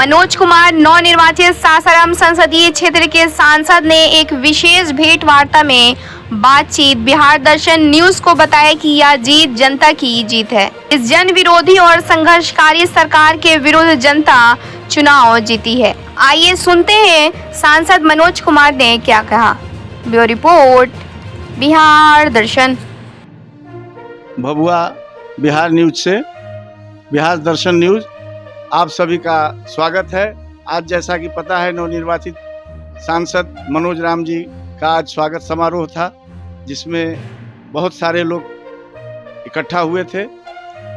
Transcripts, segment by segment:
मनोज कुमार नवनिर्वाचित सासाराम संसदीय क्षेत्र के सांसद ने एक विशेष भेंट वार्ता में बातचीत बिहार दर्शन न्यूज को बताया कि यह जीत जनता की जीत है। इस जन विरोधी और संघर्षकारी सरकार के विरुद्ध जनता चुनाव जीती है। आइए सुनते हैं सांसद मनोज कुमार ने क्या कहा। ब्यूरो रिपोर्ट बिहार दर्शन। भभुआ बिहार न्यूज से बिहार दर्शन न्यूज आप सभी का स्वागत है। आज जैसा कि पता है नवनिर्वाचित सांसद मनोज राम जी का आज स्वागत समारोह था, जिसमें बहुत सारे लोग इकट्ठा हुए थे,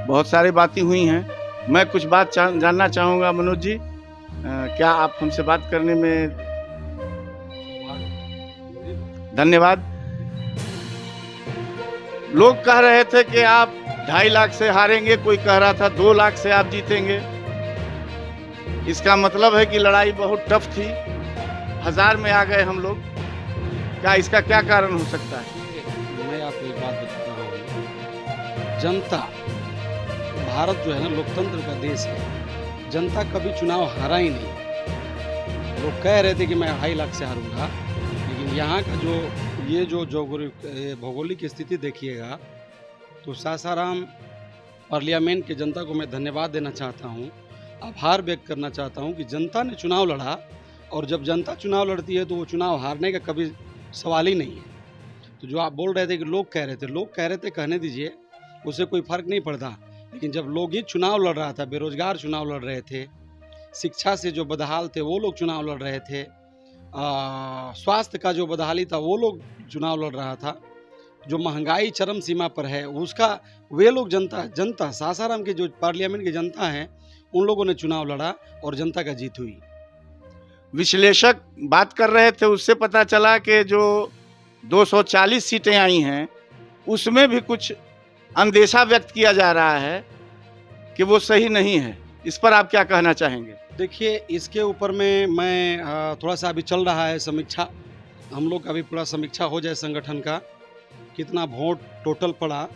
बहुत सारी बातें हुई हैं। मैं कुछ बात जानना चाहूँगा। मनोज जी, क्या आप हमसे बात करने में धन्यवाद। लोग कह रहे थे कि आप 2.5 लाख से हारेंगे, कोई कह रहा था 2 लाख से आप जीतेंगे। इसका मतलब है कि लड़ाई बहुत टफ थी। 1000 में आ गए हम लोग। क्या इसका क्या कारण हो सकता है? मैं आपको एक बात बताता हूँ। जनता, भारत जो है ना लोकतंत्र का देश है। जनता कभी चुनाव हारा ही नहीं। लोग कह रहे थे कि मैं 2.5 लाख से हारूंगा, लेकिन यहाँ का जो भौगोलिक स्थिति देखिएगा तो सासाराम पार्लियामेंट के जनता को मैं धन्यवाद देना चाहता हूँ, आभार व्यक्त करना चाहता हूँ कि जनता ने चुनाव लड़ा। और जब जनता चुनाव लड़ती है तो वो चुनाव हारने का कभी सवाल ही नहीं है। तो जो आप बोल रहे थे कि लोग कह रहे थे कहने दीजिए, उससे कोई फर्क नहीं पड़ता। लेकिन जब लोग ही चुनाव लड़ रहा था, बेरोजगार चुनाव लड़ रहे थे, शिक्षा से जो बदहाल थे वो लोग चुनाव लड़ रहे थे, स्वास्थ्य का जो बदहाली था वो लोग चुनाव लड़ रहा था, जो महंगाई चरम सीमा पर है उसका वे लोग जनता सासाराम के जो पार्लियामेंट की जनता है उन लोगों ने चुनाव लड़ा और जनता का जीत हुई। विश्लेषक बात कर रहे थे, उससे पता चला कि जो 240 सीटें आई हैं उसमें भी कुछ अंदेशा व्यक्त किया जा रहा है कि वो सही नहीं है। इस पर आप क्या कहना चाहेंगे? देखिए, इसके ऊपर में मैं थोड़ा सा अभी चल रहा है समीक्षा। हम लोग का भी पूरा समीक्षा हो जाए संगठन का, कितना वोट टोटल पड़ा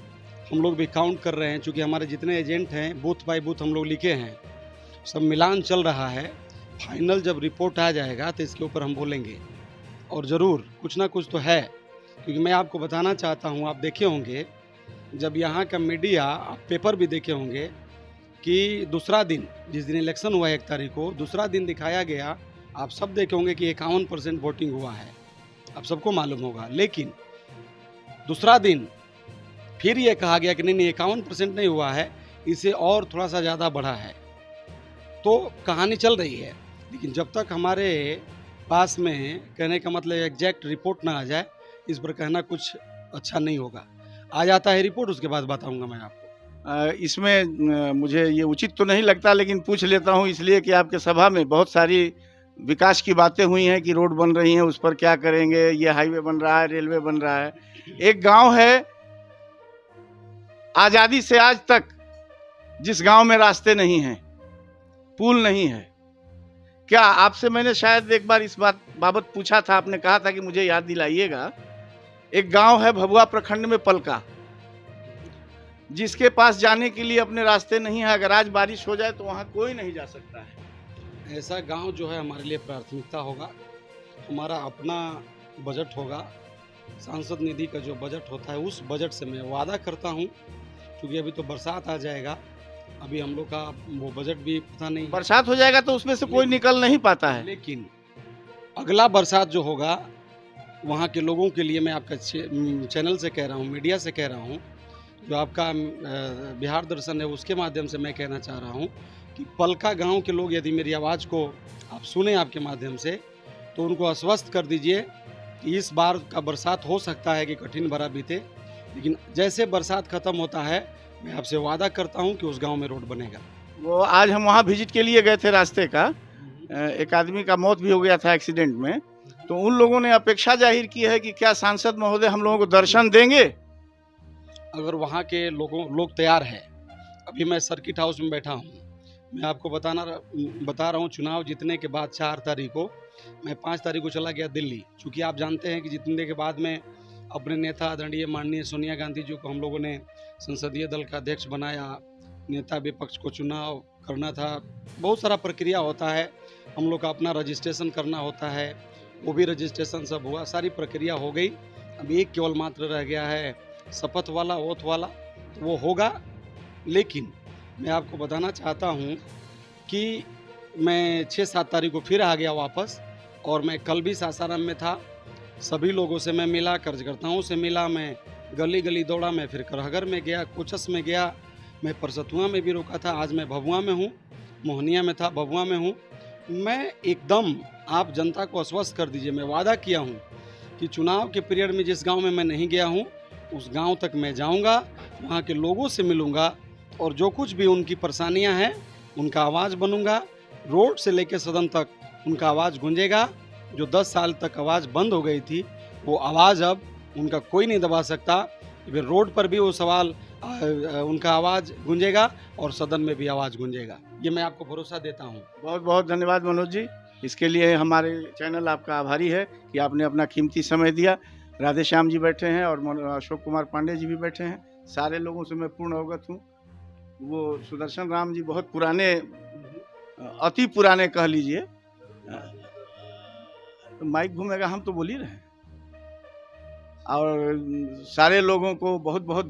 हम लोग भी काउंट कर रहे हैं। चूँकि हमारे जितने एजेंट हैं बूथ बाय बूथ हम लोग लिखे हैं, सब मिलान चल रहा है। फाइनल जब रिपोर्ट आ जाएगा तो इसके ऊपर हम बोलेंगे। और ज़रूर कुछ ना कुछ तो है, क्योंकि मैं आपको बताना चाहता हूँ, आप देखे होंगे जब यहाँ का मीडिया, आप पेपर भी देखे होंगे कि दूसरा दिन, जिस दिन इलेक्शन हुआ 1 तारीख को, दूसरा दिन दिखाया गया, आप सब देखे होंगे कि 51% वोटिंग हुआ है, आप सबको मालूम होगा। लेकिन दूसरा दिन फिर ये कहा गया कि नहीं 51% नहीं हुआ है, इसे और थोड़ा सा ज़्यादा बढ़ा है। तो कहानी चल रही है, लेकिन जब तक हमारे पास में, कहने का मतलब एग्जैक्ट रिपोर्ट ना आ जाए, इस पर कहना कुछ अच्छा नहीं होगा। आ जाता है रिपोर्ट, उसके बाद बताऊंगा मैं आपको। इसमें मुझे ये उचित तो नहीं लगता, लेकिन पूछ लेता हूँ इसलिए कि आपके सभा में बहुत सारी विकास की बातें हुई हैं कि रोड बन रही हैं, उस पर क्या करेंगे, ये हाईवे बन रहा है, रेलवे बन रहा है। एक गांव है आज़ादी से आज तक जिस गांव में रास्ते नहीं हैं, पुल नहीं है। क्या आपसे मैंने शायद एक बार इस बात बाबत पूछा था, आपने कहा था कि मुझे याद दिलाइएगा। एक गांव है भभुआ प्रखंड में पलका, जिसके पास जाने के लिए अपने रास्ते नहीं है। अगर आज बारिश हो जाए तो वहां कोई नहीं जा सकता है। ऐसा गांव जो है हमारे लिए प्राथमिकता होगा। हमारा अपना बजट होगा, सांसद निधि का जो बजट होता है उस बजट से मैं वादा करता हूं, क्योंकि अभी तो बरसात आ जाएगा, अभी हम लोग का वो बजट भी पता नहीं। बरसात हो जाएगा तो उसमें से कोई निकल नहीं पाता है। लेकिन अगला बरसात जो होगा वहाँ के लोगों के लिए मैं आपका चैनल से कह रहा हूँ, मीडिया से कह रहा हूँ, जो आपका बिहार दर्शन है उसके माध्यम से मैं कहना चाह रहा हूँ कि पलका गांव के लोग यदि मेरी आवाज़ को आप सुने आपके माध्यम से, तो उनको आश्वस्त कर दीजिए कि इस बार का बरसात हो सकता है कि कठिन भरा बीते, लेकिन जैसे बरसात खत्म होता है मैं आपसे वादा करता हूं कि उस गांव में रोड बनेगा। वो आज हम वहां विजिट के लिए गए थे, रास्ते का एक आदमी का मौत भी हो गया था एक्सीडेंट में। तो उन लोगों ने अपेक्षा जाहिर की है कि क्या सांसद महोदय हम लोगों को दर्शन देंगे। अगर वहां के लोग तैयार है, अभी मैं सर्किट हाउस में बैठा हूँ, मैं आपको बता रहा हूँ, चुनाव जीतने के बाद 4 तारीख को मैं 5 तारीख को चला गया दिल्ली। चूँकि आप जानते हैं कि जीतने के बाद में अपने नेता आदरणीय माननीय सोनिया गांधी जी को हम लोगों ने संसदीय दल का अध्यक्ष बनाया, नेता विपक्ष को चुनाव करना था, बहुत सारा प्रक्रिया होता है, हम लोग का अपना रजिस्ट्रेशन करना होता है, वो भी रजिस्ट्रेशन सब हुआ, सारी प्रक्रिया हो गई। अब एक केवल मात्र रह गया है शपथ वाला, ओथ वाला, तो वो होगा। लेकिन मैं आपको बताना चाहता हूँ कि मैं 6-7 तारीख को फिर आ गया वापस, और मैं कल भी सासाराम में था, सभी लोगों से मैं मिला, कार्यकर्ताओं से मिला, मैं गली गली दौड़ा, मैं फिर करहगर में गया, कोचस में गया, मैं परसतुआ में भी रुका था, आज मैं भभुआ में हूँ, मोहनिया में था, भभुआ में हूँ। मैं एकदम आप जनता को आश्वस्त कर दीजिए, मैं वादा किया हूँ कि चुनाव के पीरियड में जिस गांव में मैं नहीं गया हूँ उस गांव तक मैं जाऊंगा, वहाँ के लोगों से मिलूंगा, और जो कुछ भी उनकी परेशानियां हैं उनका आवाज़ बनूंगा। रोड से लेकर सदन तक उनका आवाज़ गूंजेगा। जो 10 साल तक आवाज़ बंद हो गई थी, वो आवाज़ अब उनका कोई नहीं दबा सकता। फिर रोड पर भी वो सवाल उनका आवाज़ गूंजेगा और सदन में भी आवाज़ गूंजेगा, ये मैं आपको भरोसा देता हूँ। बहुत बहुत धन्यवाद मनोज जी, इसके लिए हमारे चैनल आपका आभारी है कि आपने अपना कीमती समय दिया। राधे श्याम जी बैठे हैं और अशोक कुमार पांडे जी भी बैठे हैं, सारे लोगों से मैं पूर्ण अवगत हूँ। वो सुदर्शन राम जी बहुत पुराने, अति पुराने कह लीजिए। तो माइक घूमेगा, हम तो बोल ही रहे हैं। और सारे लोगों को बहुत बहुत